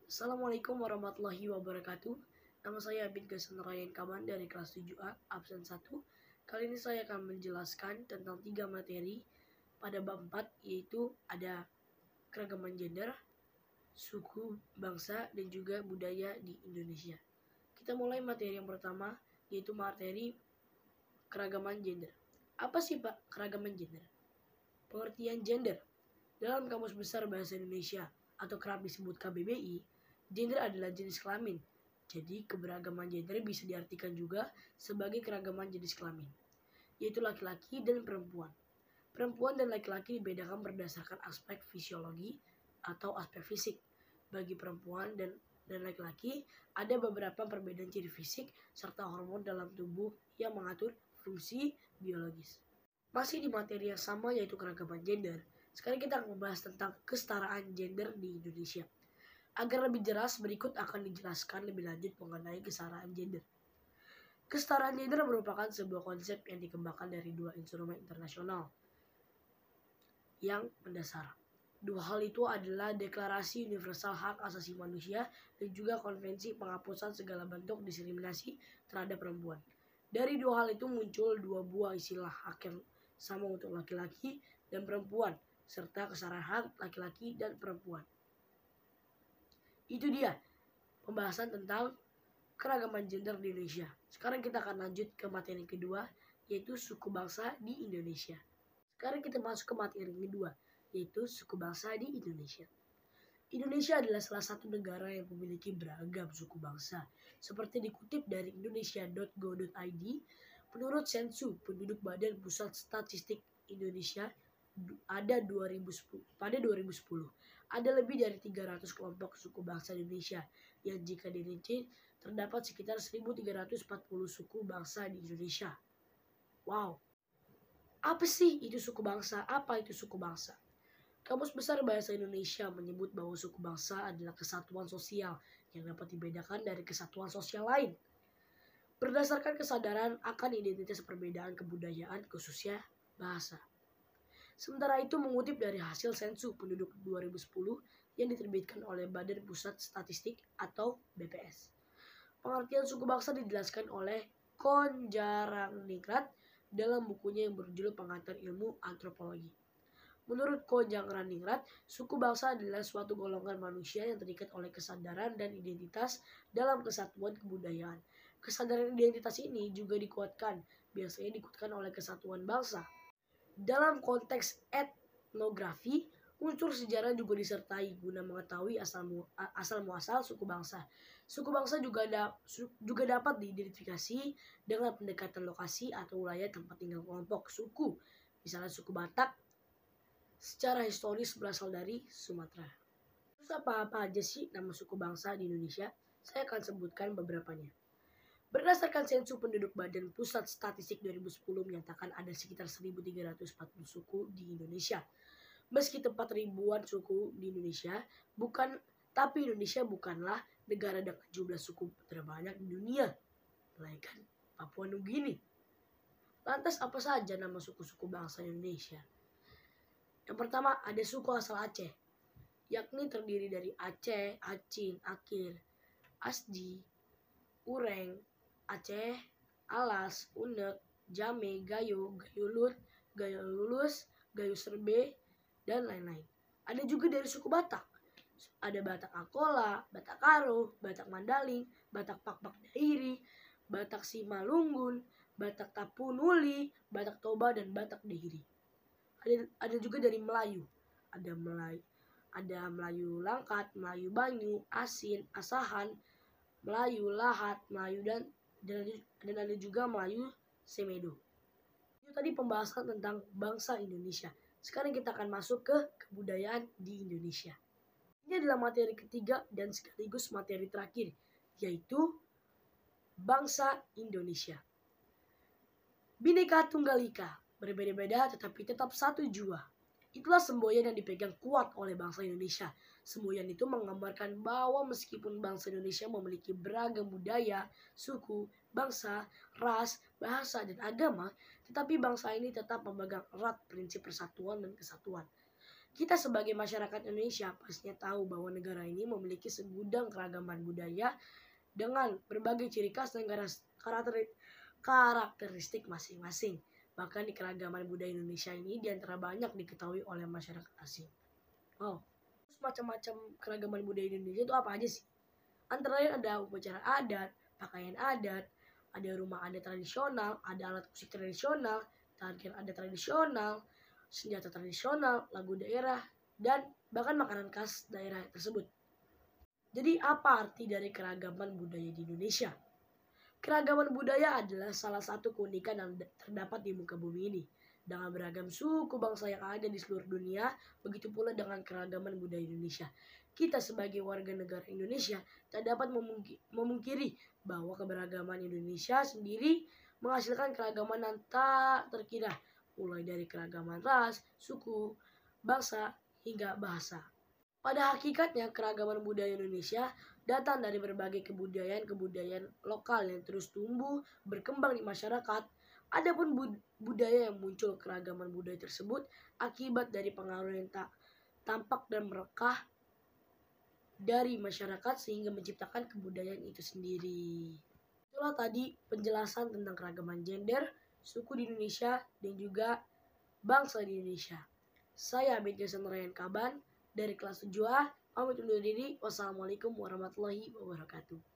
Assalamualaikum warahmatullahi wabarakatuh. Nama saya Abid Gasan Ryan Kaman dari kelas 7A, absen 1. Kali ini saya akan menjelaskan tentang 3 materi pada bab 4, yaitu ada keragaman gender, suku, bangsa, dan juga budaya di Indonesia. Kita mulai materi yang pertama, yaitu materi keragaman gender. Apa sih Pak keragaman gender? Pengertian gender dalam Kamus Besar Bahasa Indonesia atau kerap disebut KBBI, gender adalah jenis kelamin. Jadi keberagaman gender bisa diartikan juga sebagai keragaman jenis kelamin, yaitu laki-laki dan perempuan. Perempuan dan laki-laki dibedakan berdasarkan aspek fisiologi atau aspek fisik. Bagi perempuan dan laki-laki ada beberapa perbedaan ciri fisik serta hormon dalam tubuh yang mengatur fungsi biologis. Masih di materi yang sama, yaitu keragaman gender. Sekarang kita akan membahas tentang kesetaraan gender di Indonesia. Agar lebih jelas, berikut akan dijelaskan lebih lanjut mengenai kesetaraan gender. Kesetaraan gender merupakan sebuah konsep yang dikembangkan dari dua instrumen internasional yang mendasar. Dua hal itu adalah Deklarasi Universal Hak Asasi Manusia dan juga Konvensi Penghapusan Segala Bentuk Diskriminasi Terhadap Perempuan. Dari dua hal itu muncul dua buah istilah hak yang sama untuk laki-laki dan perempuan, serta kesetaraan hak laki-laki dan perempuan. Itu dia pembahasan tentang keragaman gender di Indonesia. Sekarang kita akan lanjut ke materi kedua, yaitu suku bangsa di Indonesia. Sekarang kita masuk ke materi kedua, yaitu suku bangsa di Indonesia. Indonesia adalah salah satu negara yang memiliki beragam suku bangsa. Seperti dikutip dari indonesia.go.id, menurut Sensus Penduduk Badan Pusat Statistik Indonesia pada 2010 ada lebih dari 300 kelompok suku bangsa Indonesia yang jika dirinci terdapat sekitar 1.340 suku bangsa di Indonesia. Wow. Apa sih itu suku bangsa? Apa itu suku bangsa? Kamus Besar Bahasa Indonesia menyebut bahwa suku bangsa adalah kesatuan sosial yang dapat dibedakan dari kesatuan sosial lain berdasarkan kesadaran akan identitas perbedaan kebudayaan, khususnya bahasa. Sementara itu, mengutip dari hasil Sensus Penduduk 2010 yang diterbitkan oleh Badan Pusat Statistik atau BPS. Pengertian suku bangsa dijelaskan oleh Konjarangdingrat dalam bukunya yang berjudul Pengantar Ilmu Antropologi. Menurut Konjarangdingrat, suku bangsa adalah suatu golongan manusia yang terikat oleh kesadaran dan identitas dalam kesatuan kebudayaan. Kesadaran identitas ini juga biasanya dikuatkan oleh kesatuan bangsa. Dalam konteks etnografi, unsur sejarah juga disertai guna mengetahui asal muasal suku bangsa. Suku bangsa juga dapat diidentifikasi dengan pendekatan lokasi atau wilayah tempat tinggal kelompok suku. Misalnya suku Batak secara historis berasal dari Sumatera. Terus apa aja sih nama suku bangsa di Indonesia? Saya akan sebutkan beberapanya. Berdasarkan Sensus Penduduk Badan Pusat Statistik 2010 menyatakan ada sekitar 1.340 suku di Indonesia. Meski tempat ribuan suku di Indonesia, tapi Indonesia bukanlah negara dengan jumlah suku terbanyak di dunia, melainkan Papua Nugini. Lantas apa saja nama suku-suku bangsa Indonesia? Yang pertama ada suku asal Aceh, yakni terdiri dari Aceh, Acin, Akir, Asdi, Ureng, Aceh, Alas, Unek, Jame, Gayo, Gayo Lut, Gayo Lulus, Gayo Serbe, dan lain-lain. Ada juga dari suku Batak. Ada Batak Akola, Batak Karo, Batak Mandaling, Batak Pakpak Dairi, Batak Simalungun, Batak Tapunuli, Batak Toba, dan Batak Dairi. Ada juga dari Melayu. Ada Melayu Langkat, Melayu Banyu, Asin, Asahan, Melayu Lahat, Melayu dan ada juga Melayu Semedo. Itu tadi pembahasan tentang bangsa Indonesia. Sekarang kita akan masuk ke kebudayaan di Indonesia. Ini adalah materi ketiga dan sekaligus materi terakhir, yaitu bangsa Indonesia. Bhinneka Tunggal Ika, berbeda-beda tetapi tetap satu jua. Itulah semboyan yang dipegang kuat oleh bangsa Indonesia. Semboyan itu menggambarkan bahwa meskipun bangsa Indonesia memiliki beragam budaya, suku, bangsa, ras, bahasa, dan agama, tetapi bangsa ini tetap memegang erat prinsip persatuan dan kesatuan. Kita sebagai masyarakat Indonesia pastinya tahu bahwa negara ini memiliki segudang keragaman budaya dengan berbagai ciri khas dan karakteristik masing-masing. Bahkan di keragaman budaya Indonesia ini diantara banyak diketahui oleh masyarakat asing. Oh, terus macam-macam keragaman budaya Indonesia itu apa aja sih? Antara lain ada upacara adat, pakaian adat, ada rumah adat tradisional, ada alat musik tradisional, tarian adat tradisional, senjata tradisional, lagu daerah, dan bahkan makanan khas daerah tersebut. Jadi apa arti dari keragaman budaya di Indonesia? Keragaman budaya adalah salah satu keunikan yang terdapat di muka bumi ini. Dengan beragam suku bangsa yang ada di seluruh dunia, begitu pula dengan keragaman budaya Indonesia. Kita sebagai warga negara Indonesia tak dapat memungkiri bahwa keberagaman Indonesia sendiri menghasilkan keragaman yang tak terkira, mulai dari keragaman ras, suku, bangsa, hingga bahasa. Pada hakikatnya, keragaman budaya Indonesia datang dari berbagai kebudayaan lokal yang terus tumbuh, berkembang di masyarakat. Adapun budaya yang muncul keragaman budaya tersebut akibat dari pengaruh yang tak tampak dan merekah dari masyarakat sehingga menciptakan kebudayaan itu sendiri. Itulah tadi penjelasan tentang keragaman gender, suku di Indonesia, dan juga bangsa di Indonesia. Saya Abid Jason Ryan Kaban dari kelas 7A, pamit undur diri. Wassalamualaikum warahmatullahi wabarakatuh.